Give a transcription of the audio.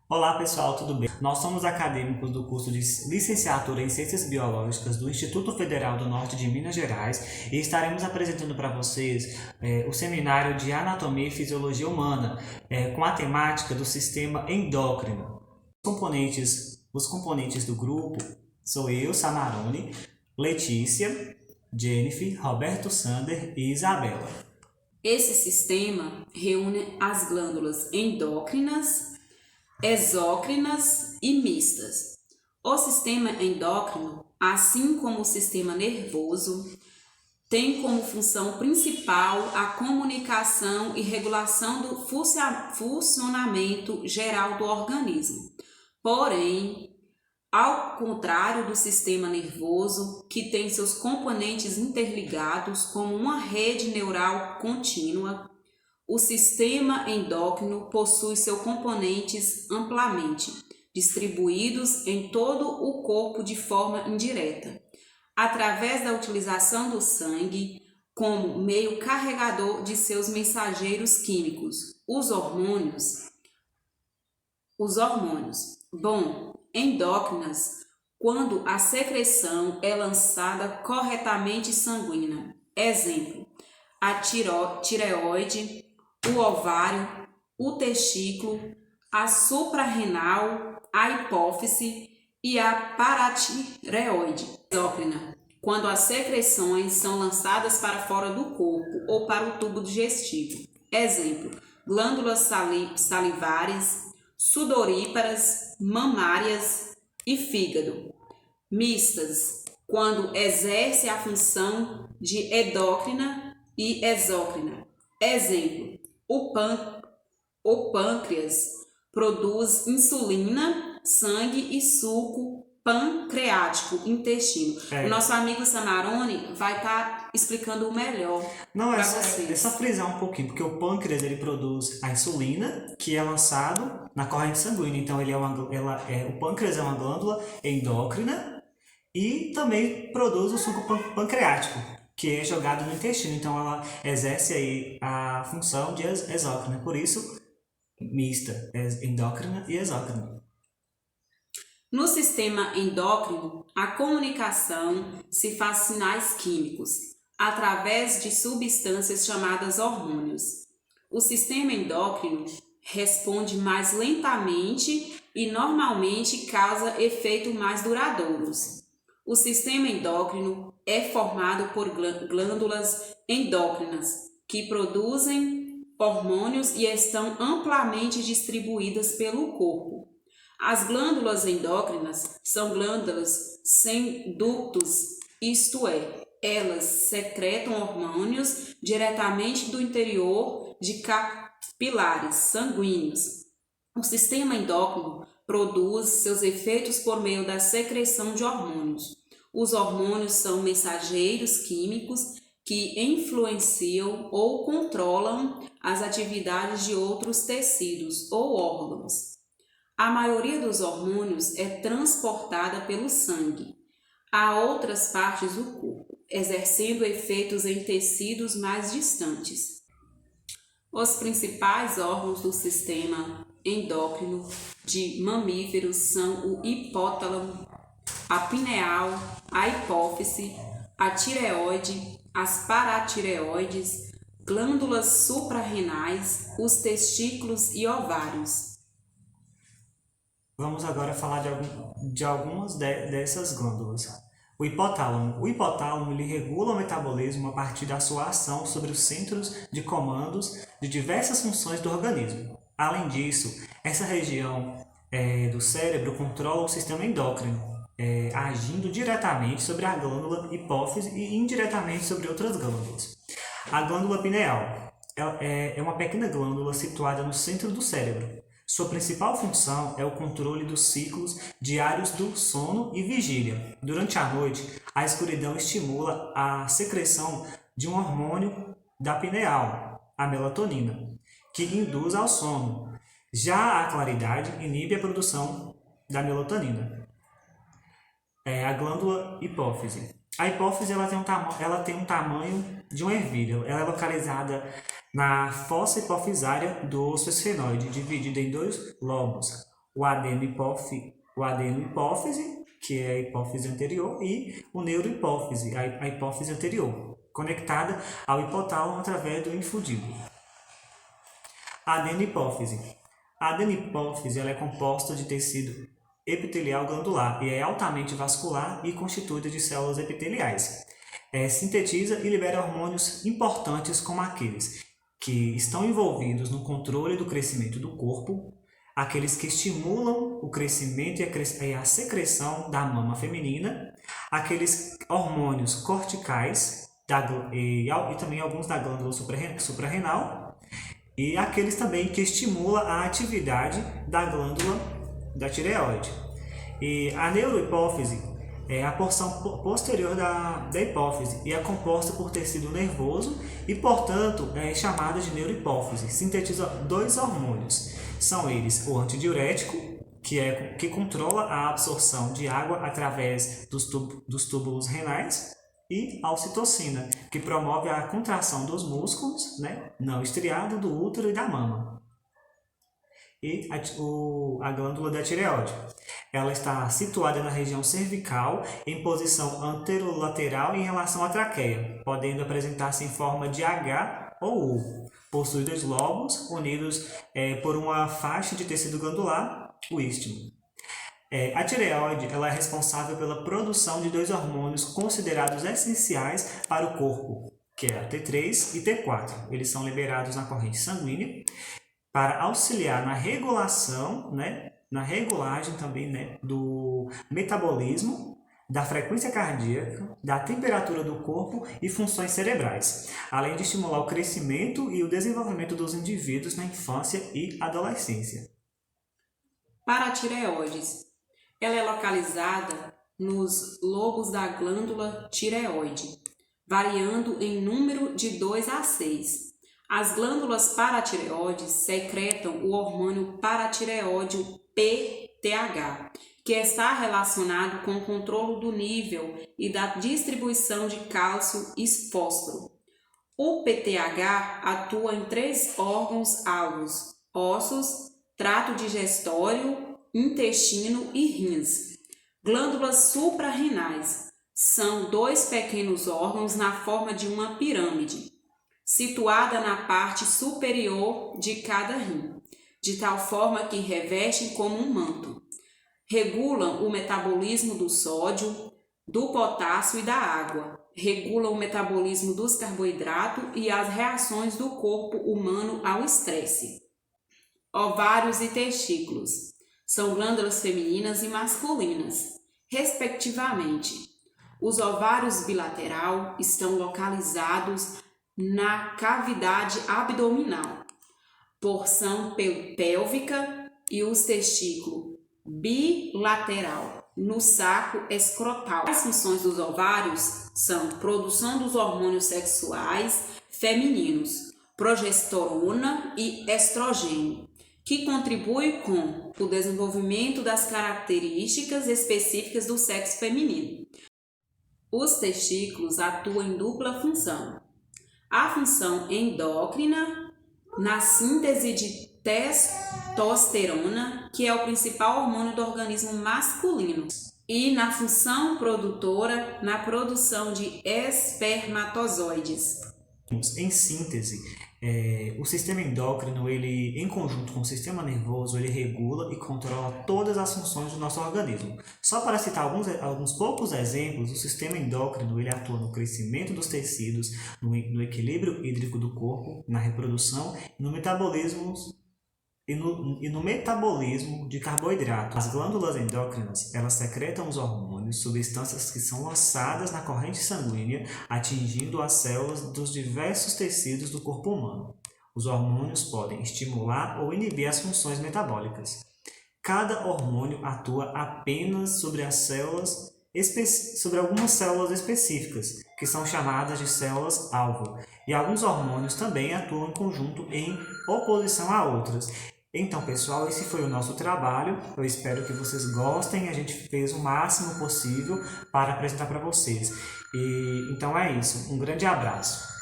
Olá pessoal, tudo bem? Nós somos acadêmicos do curso de Licenciatura em Ciências Biológicas do Instituto Federal do Norte de Minas Gerais e estaremos apresentando para vocês o seminário de Anatomia e Fisiologia Humana com a temática do sistema endócrino. Os componentes do grupo sou eu, Samarone, Letícia, Jennifer, Roberto Sander e Isabela. Esse sistema reúne as glândulas endócrinas, exócrinas e mistas. O sistema endócrino, assim como o sistema nervoso, tem como função principal a comunicação e regulação do funcionamento geral do organismo. Porém, ao contrário do sistema nervoso, que tem seus componentes interligados como uma rede neural contínua, o sistema endócrino possui seus componentes amplamente distribuídos em todo o corpo de forma indireta, através da utilização do sangue como meio carregador de seus mensageiros químicos, os hormônios. Endócrinas, quando a secreção é lançada corretamente sanguínea. Exemplo, a tireoide, o ovário, o testículo, a suprarrenal, a hipófise e a paratireoide. Exócrina, quando as secreções são lançadas para fora do corpo ou para o tubo digestivo. Exemplo, glândulas salivares, sudoríparas, mamárias e fígado. Mistas, quando exerce a função de endócrina e exócrina. Exemplo, o pâncreas produz insulina, sangue e suco pancreático, intestino. O nosso amigo Samarone vai estar explicando melhor para vocês. É só frisar um pouquinho, porque o pâncreas ele produz a insulina, que é lançado na corrente sanguínea. Então o pâncreas é uma glândula endócrina e também produz o suco pancreático, que é jogado no intestino. Então ela exerce aí a função de exócrina. Por isso, mista, endócrina e exócrina. No sistema endócrino, a comunicação se faz sinais químicos, através de substâncias chamadas hormônios. O sistema endócrino responde mais lentamente e normalmente causa efeitos mais duradouros. O sistema endócrino é formado por glândulas endócrinas, que produzem hormônios e estão amplamente distribuídas pelo corpo. As glândulas endócrinas são glândulas sem ductos, isto é, elas secretam hormônios diretamente do interior de capilares sanguíneos. O sistema endócrino produz seus efeitos por meio da secreção de hormônios. Os hormônios são mensageiros químicos que influenciam ou controlam as atividades de outros tecidos ou órgãos. A maioria dos hormônios é transportada pelo sangue a outras partes do corpo, exercendo efeitos em tecidos mais distantes. Os principais órgãos do sistema endócrino de mamíferos são o hipótálamo, a pineal, a hipófise, a tireoide, as paratireoides, glândulas suprarrenais, os testículos e ovários. Vamos agora falar de algumas dessas glândulas. O hipotálamo. O hipotálamo ele regula o metabolismo a partir da sua ação sobre os centros de comandos de diversas funções do organismo. Além disso, essa região do cérebro controla o sistema endócrino, agindo diretamente sobre a glândula hipófise e indiretamente sobre outras glândulas. A glândula pineal é uma pequena glândula situada no centro do cérebro. Sua principal função é o controle dos ciclos diários do sono e vigília. Durante a noite, a escuridão estimula a secreção de um hormônio da pineal, a melatonina, que induz ao sono. Já a claridade inibe a produção da melatonina. A glândula hipófise. A hipófise ela tem um tamanho de uma ervilha. Ela é localizada na fossa hipofisária do osso esfenoide, dividida em dois lobos. o adeno-hipófise, que é a hipófise anterior, e o neurohipófise, a hipófise anterior, conectada ao hipotálamo através do linfodíbulo. Adeno-hipófise. A adeno-hipófise ela é composta de tecido epitelial glandular e é altamente vascular e constituída de células epiteliais. Sintetiza e libera hormônios importantes como aqueles que estão envolvidos no controle do crescimento do corpo, aqueles que estimulam o crescimento e a secreção da mama feminina, aqueles hormônios corticais e também alguns da glândula suprarrenal, e aqueles também que estimulam a atividade da glândula da tireoide. E a neurohipófise é a porção posterior da hipófise e é composta por tecido nervoso e, portanto, é chamada de neurohipófise. Sintetiza dois hormônios. São eles o antidiurético, que controla a absorção de água através dos túbulos renais, e a ocitocina, que promove a contração dos músculos, não estriado, do útero e da mama. E a glândula da tireoide. Ela está situada na região cervical, em posição anterolateral em relação à traqueia, podendo apresentar-se em forma de H ou U. Possui dois lobos unidos por uma faixa de tecido glandular, o istmo. A tireoide ela é responsável pela produção de dois hormônios considerados essenciais para o corpo, que é a T3 e T4. Eles são liberados na corrente sanguínea para auxiliar na regulação, na regulagem também, do metabolismo, da frequência cardíaca, da temperatura do corpo e funções cerebrais, além de estimular o crescimento e o desenvolvimento dos indivíduos na infância e adolescência. Paratireoides. Ela é localizada nos lobos da glândula tireoide, variando em número de 2 a 6. As glândulas paratireoides secretam o hormônio paratireóide PTH, que está relacionado com o controle do nível e da distribuição de cálcio e fósforo. O PTH atua em 3 órgãos-alvos: ossos, trato digestório, intestino e rins. Glândulas suprarrenais são 2 pequenos órgãos na forma de uma pirâmide, situada na parte superior de cada rim, de tal forma que revestem como um manto. Regulam o metabolismo do sódio, do potássio e da água. Regulam o metabolismo dos carboidratos e as reações do corpo humano ao estresse. Ovários e testículos são glândulas femininas e masculinas, respectivamente. Os ovários bilateral estão localizados na cavidade abdominal, porção pélvica, e os testículos bilateral no saco escrotal. As funções dos ovários são produção dos hormônios sexuais femininos, progesterona e estrogênio, que contribui com o desenvolvimento das características específicas do sexo feminino. Os testículos atuam em dupla função. A função endócrina, na síntese de testosterona, que é o principal hormônio do organismo masculino, e na função produtora, na produção de espermatozoides. Em síntese, o sistema endócrino, ele, em conjunto com o sistema nervoso, ele regula e controla todas as funções do nosso organismo. Só para citar alguns poucos exemplos, o sistema endócrino ele atua no crescimento dos tecidos, no equilíbrio hídrico do corpo, na reprodução, no metabolismo e no metabolismo de carboidratos. As glândulas endócrinas, elas secretam os hormônios, substâncias que são lançadas na corrente sanguínea, atingindo as células dos diversos tecidos do corpo humano. Os hormônios podem estimular ou inibir as funções metabólicas. Cada hormônio atua apenas sobre algumas células específicas, que são chamadas de células-alvo, e alguns hormônios também atuam em conjunto em oposição a outras. Então, pessoal, esse foi o nosso trabalho. Eu espero que vocês gostem. A gente fez o máximo possível para apresentar para vocês. Então é isso. Um grande abraço.